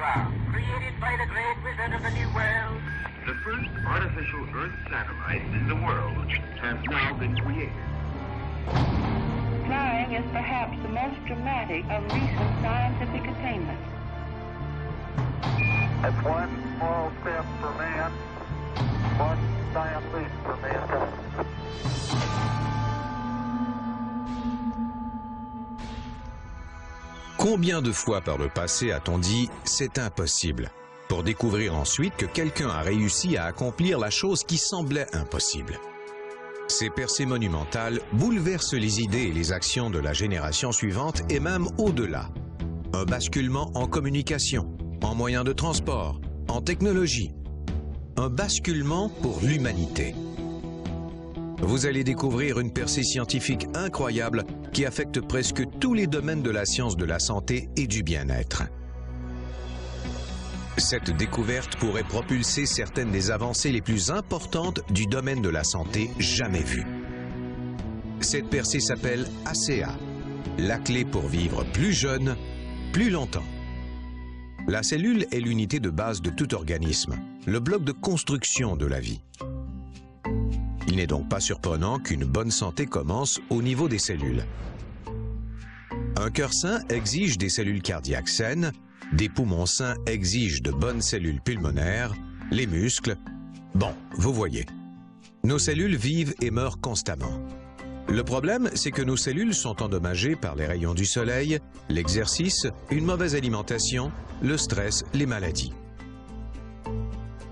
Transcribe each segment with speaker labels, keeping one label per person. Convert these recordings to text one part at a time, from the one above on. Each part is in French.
Speaker 1: Earth, created by the great wizard of the New World.
Speaker 2: The first artificial Earth satellite in the world has now been created.
Speaker 3: Flying is perhaps the most dramatic of recent scientific attainments.
Speaker 4: That's one small step for man, one giant leap for mankind.
Speaker 5: Combien de fois par le passé a-t-on dit « c'est impossible » pour découvrir ensuite que quelqu'un a réussi à accomplir la chose qui semblait impossible? Ces percées monumentales bouleversent les idées et les actions de la génération suivante et même au-delà. Un basculement en communication, en moyens de transport, en technologie. Un basculement pour l'humanité. Vous allez découvrir une percée scientifique incroyable qui affecte presque tous les domaines de la science de la santé et du bien-être. Cette découverte pourrait propulser certaines des avancées les plus importantes du domaine de la santé jamais vues. Cette percée s'appelle ACA, la clé pour vivre plus jeune, plus longtemps. La cellule est l'unité de base de tout organisme, le bloc de construction de la vie. Il n'est donc pas surprenant qu'une bonne santé commence au niveau des cellules. Un cœur sain exige des cellules cardiaques saines, des poumons sains exigent de bonnes cellules pulmonaires, les muscles. Bon, vous voyez. Nos cellules vivent et meurent constamment. Le problème, c'est que nos cellules sont endommagées par les rayons du soleil, l'exercice, une mauvaise alimentation, le stress, les maladies.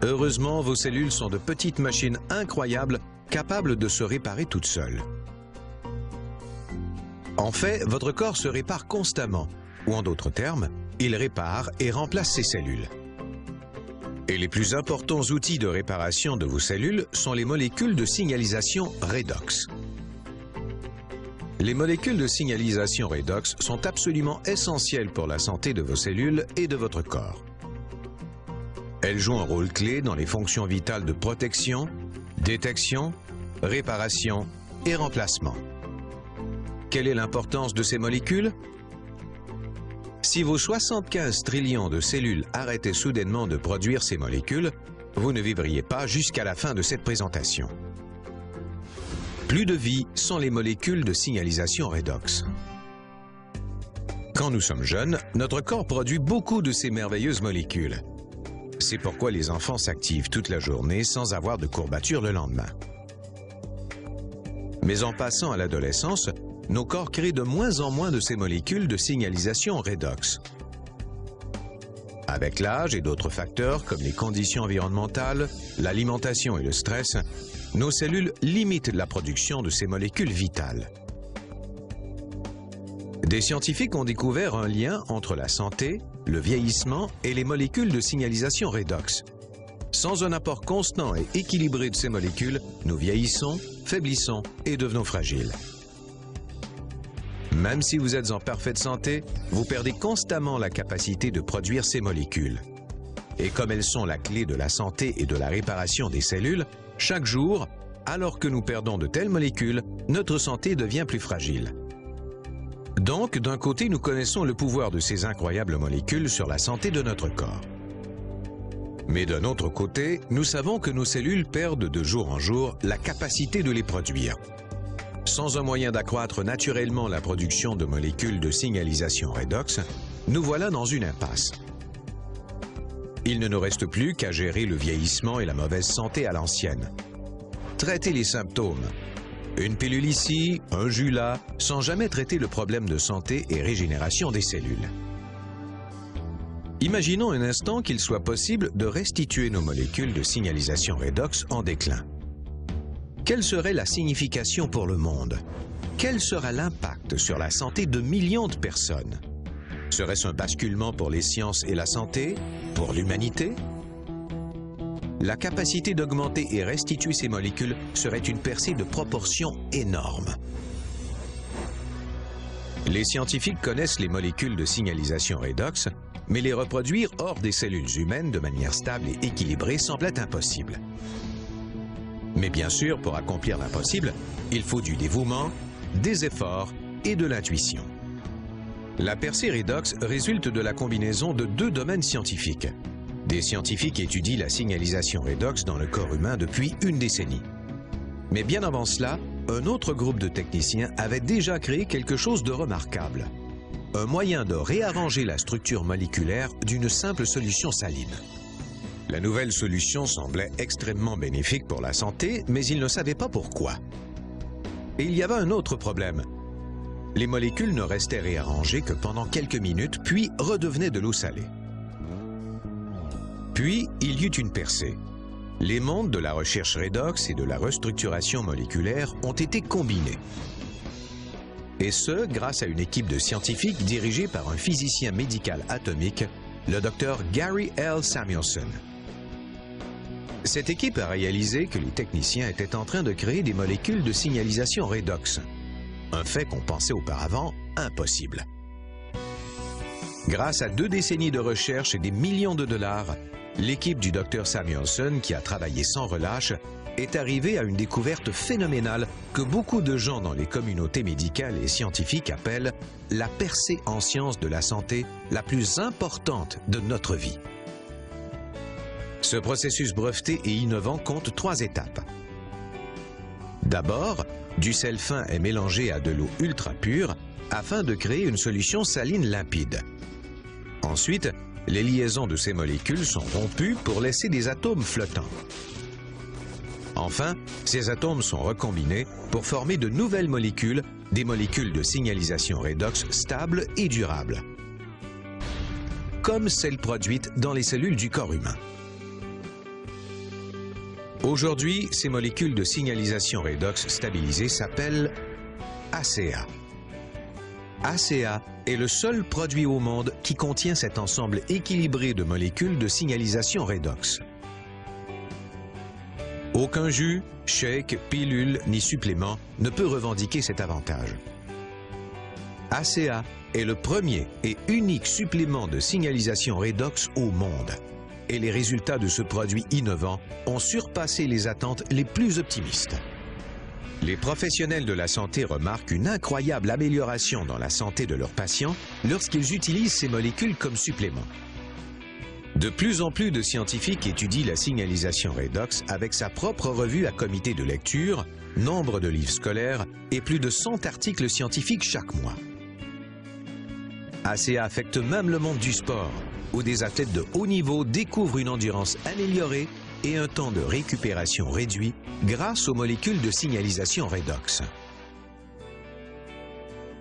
Speaker 5: Heureusement, vos cellules sont de petites machines incroyables, capables de se réparer toutes seules. En fait, votre corps se répare constamment, ou en d'autres termes, il répare et remplace ses cellules. Et les plus importants outils de réparation de vos cellules sont les molécules de signalisation redox. Les molécules de signalisation redox sont absolument essentielles pour la santé de vos cellules et de votre corps. Elles jouent un rôle clé dans les fonctions vitales de protection, détection, réparation et remplacement. Quelle est l'importance de ces molécules? Si vos 75 trillions de cellules arrêtaient soudainement de produire ces molécules, vous ne vivriez pas jusqu'à la fin de cette présentation. Plus de vie sans les molécules de signalisation redox. Quand nous sommes jeunes, notre corps produit beaucoup de ces merveilleuses molécules. C'est pourquoi les enfants s'activent toute la journée sans avoir de courbatures le lendemain. Mais en passant à l'adolescence, nos corps créent de moins en moins de ces molécules de signalisation redox. Avec l'âge et d'autres facteurs comme les conditions environnementales, l'alimentation et le stress, nos cellules limitent la production de ces molécules vitales. Des scientifiques ont découvert un lien entre la santé, le vieillissement et les molécules de signalisation redox. Sans un apport constant et équilibré de ces molécules, nous vieillissons, faiblissons et devenons fragiles. Même si vous êtes en parfaite santé, vous perdez constamment la capacité de produire ces molécules. Et comme elles sont la clé de la santé et de la réparation des cellules, chaque jour, alors que nous perdons de telles molécules, notre santé devient plus fragile. Donc, d'un côté, nous connaissons le pouvoir de ces incroyables molécules sur la santé de notre corps. Mais d'un autre côté, nous savons que nos cellules perdent de jour en jour la capacité de les produire. Sans un moyen d'accroître naturellement la production de molécules de signalisation redox, nous voilà dans une impasse. Il ne nous reste plus qu'à gérer le vieillissement et la mauvaise santé à l'ancienne. Traiter les symptômes. Une pilule ici, un jus là, sans jamais traiter le problème de santé et régénération des cellules. Imaginons un instant qu'il soit possible de restituer nos molécules de signalisation redox en déclin. Quelle serait la signification pour le monde? Quel sera l'impact sur la santé de millions de personnes? Serait-ce un basculement pour les sciences et la santé? Pour l'humanité? La capacité d'augmenter et restituer ces molécules serait une percée de proportions énormes. Les scientifiques connaissent les molécules de signalisation redox, mais les reproduire hors des cellules humaines de manière stable et équilibrée semble être impossible. Mais bien sûr, pour accomplir l'impossible, il faut du dévouement, des efforts et de l'intuition. La percée redox résulte de la combinaison de deux domaines scientifiques. Des scientifiques étudient la signalisation redox dans le corps humain depuis une décennie. Mais bien avant cela, un autre groupe de techniciens avait déjà créé quelque chose de remarquable. Un moyen de réarranger la structure moléculaire d'une simple solution saline. La nouvelle solution semblait extrêmement bénéfique pour la santé, mais ils ne savaient pas pourquoi. Et il y avait un autre problème. Les molécules ne restaient réarrangées que pendant quelques minutes, puis redevenaient de l'eau salée. Puis, il y eut une percée. Les mondes de la recherche redox et de la restructuration moléculaire ont été combinés. Et ce, grâce à une équipe de scientifiques dirigée par un physicien médical atomique, le Dr Gary L. Samuelson. Cette équipe a réalisé que les techniciens étaient en train de créer des molécules de signalisation redox, un fait qu'on pensait auparavant impossible. Grâce à 2 décennies de recherche et des millions de dollars, l'équipe du Dr Samuelson, qui a travaillé sans relâche, est arrivée à une découverte phénoménale que beaucoup de gens dans les communautés médicales et scientifiques appellent la percée en sciences de la santé la plus importante de notre vie. Ce processus breveté et innovant compte 3 étapes. D'abord, du sel fin est mélangé à de l'eau ultra pure afin de créer une solution saline limpide. Ensuite, les liaisons de ces molécules sont rompues pour laisser des atomes flottants. Enfin, ces atomes sont recombinés pour former de nouvelles molécules, des molécules de signalisation redox stables et durables, comme celles produites dans les cellules du corps humain. Aujourd'hui, ces molécules de signalisation redox stabilisées s'appellent ACA. ACA est le seul produit au monde qui contient cet ensemble équilibré de molécules de signalisation redox. Aucun jus, shake, pilule ni supplément ne peut revendiquer cet avantage. ACA est le premier et unique supplément de signalisation redox au monde. Et les résultats de ce produit innovant ont surpassé les attentes les plus optimistes. Les professionnels de la santé remarquent une incroyable amélioration dans la santé de leurs patients lorsqu'ils utilisent ces molécules comme supplément. De plus en plus de scientifiques étudient la signalisation redox avec sa propre revue à comité de lecture, nombre de livres scolaires et plus de 100 articles scientifiques chaque mois. ACA affecte même le monde du sport, où des athlètes de haut niveau découvrent une endurance améliorée et un temps de récupération réduit grâce aux molécules de signalisation redox.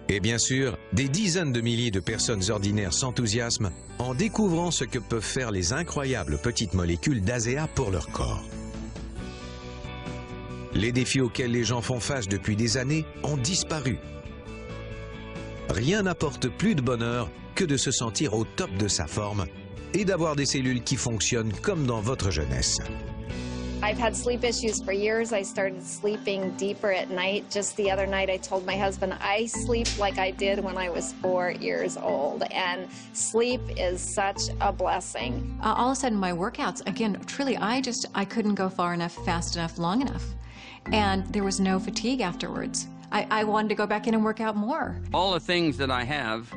Speaker 5: Et bien sûr, des dizaines de milliers de personnes ordinaires s'enthousiasment en découvrant ce que peuvent faire les incroyables petites molécules d'ACA pour leur corps. Les défis auxquels les gens font face depuis des années ont disparu. Rien n'apporte plus de bonheur que de se sentir au top de sa forme et d'avoir des cellules qui fonctionnent comme dans votre jeunesse.
Speaker 6: I've had sleep issues for years. I started sleeping deeper at night. Just the other night I told my husband I sleep like I did when I was 4 years old, and sleep is such a blessing.
Speaker 7: All of a sudden my workouts, again, truly I couldn't go far enough, fast enough, long enough. And there was no fatigue afterwards. I wanted to go back in and work out more.
Speaker 8: All the things that I have,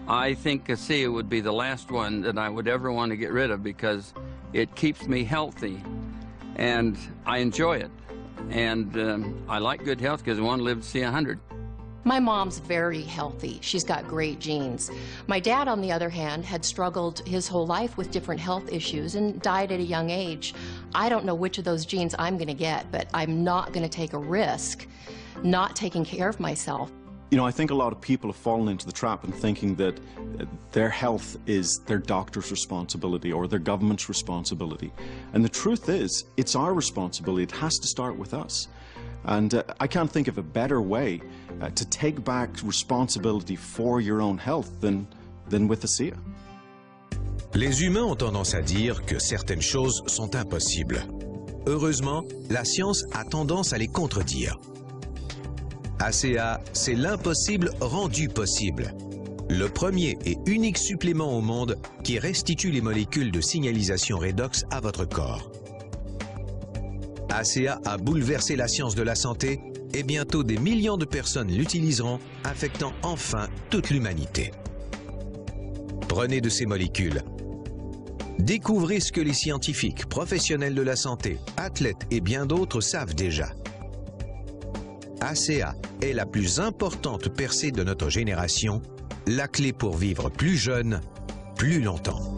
Speaker 8: I think ACA would be the last one that I would ever want to get rid of because it keeps me healthy and I enjoy it. And I like good health because I want to live to see 100.
Speaker 9: My mom's very healthy. She's got great genes. My dad, on the other hand, had struggled his whole life with different health issues and died at a young age. I don't know which of those genes I'm going to get, but I'm not going to take a risk not taking care of myself.
Speaker 10: You know, I think a lot of people have fallen into the trap in thinking that their health is their doctor's responsibility or their government's responsibility. And the truth is, it's our responsibility. It has to start with us. And I can't think of a better way to take back responsibility for your own health than with ACA.
Speaker 5: Les humains ont tendance à dire que certaines choses sont impossibles. Heureusement, la science a tendance à les contredire. ACA, c'est l'impossible rendu possible. Le premier et unique supplément au monde qui restitue les molécules de signalisation redox à votre corps. ACA a bouleversé la science de la santé et bientôt des millions de personnes l'utiliseront, affectant enfin toute l'humanité. Prenez de ces molécules. Découvrez ce que les scientifiques, professionnels de la santé, athlètes et bien d'autres savent déjà. ACA est la plus importante percée de notre génération, la clé pour vivre plus jeune, plus longtemps.